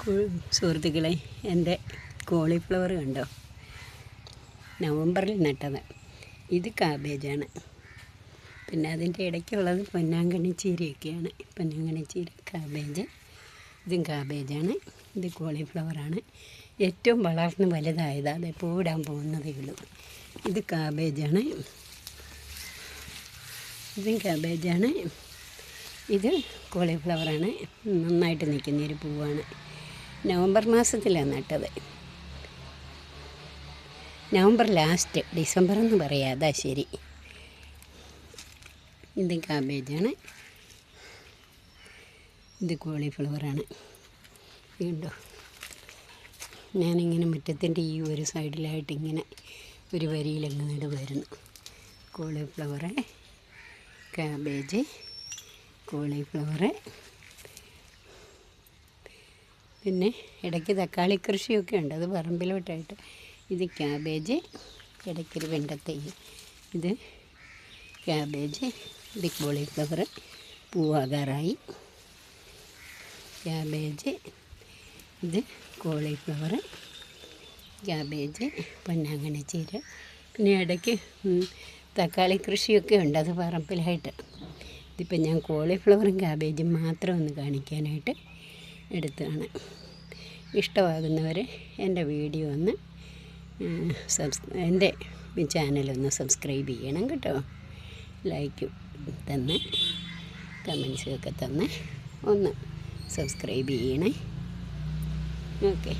സുഹൃത്തുക്കളെ, എൻ്റെ കോളിഫ്ലവർ കണ്ടോ? നവംബറിൽ നട്ടത്. ഇത് കാബേജാണ്. പിന്നെ അതിൻ്റെ ഇടയ്ക്കുള്ളത് പൊന്നാങ്കണ്ണി ചീരയൊക്കെയാണ്. പൊന്നാങ്കണ്ണി ചീര, കാബേജ്, ഇതും കാബേജാണ്. ഇത് കോളിഫ്ലവറാണ്. ഏറ്റവും വളർന്ന് വലുതായത് അത് പൂവിടാൻ പോകുന്നതേ ഉള്ളൂ. ഇത് കാബേജാണ്. ഇതും കാബേജാണ്. ഇത് കോളിഫ്ലവറാണ്. നന്നായിട്ട് നിൽക്കുന്നൊരു പൂവാണ്. നവംബർ മാസത്തിലാണ് നട്ടത്. നവംബർ ലാസ്റ്റ്, ഡിസംബർ എന്ന് പറയാം, അതാ ശരി. ഇത് കാബേജാണ്. ഇത് കോളിഫ്ലവറാണ്. കണ്ടോ? ഞാനിങ്ങനെ മുറ്റത്തിൻ്റെ ഈ ഒരു സൈഡിലായിട്ട് ഇങ്ങനെ ഒരു വരിയിലങ്ങ് നടുവായിരുന്നു. കോളിഫ്ലവറ്, കാബേജ്, കോളിഫ്ലവറ്, പിന്നെ ഇടയ്ക്ക് തക്കാളി കൃഷിയൊക്കെ ഉണ്ട്. അത് പറമ്പിലോട്ടായിട്ട്. ഇത് ക്യാബേജ്, ഇടയ്ക്കൊരു വെണ്ടത്തൈ. ഇത് ക്യാബേജ്, ഇത് കോളിഫ്ലവർ പൂവാകാറായി. ക്യാബേജ്, ഇത് കോളിഫ്ലവർ, ക്യാബേജ്, പൊന്നാങ്കണ്ണി ചീര. പിന്നെ ഇടയ്ക്ക് തക്കാളി കൃഷിയൊക്കെ ഉണ്ട്. അത് പറമ്പിലായിട്ട്. ഇതിപ്പോൾ ഞാൻ കോളിഫ്ലവറും ക്യാബേജും മാത്രം ഒന്ന് കാണിക്കാനായിട്ട് എടുത്തതാണ്. ഇഷ്ടമാകുന്നവർ എൻ്റെ വീഡിയോ ഒന്ന് എൻ്റെ ചാനലൊന്ന് സബ്സ്ക്രൈബ് ചെയ്യണം കേട്ടോ. ലൈക്ക് തന്ന് കമൻസൊക്കെ തന്ന് ഒന്ന് സബ്സ്ക്രൈബ് ചെയ്യണേ. ഓക്കെ.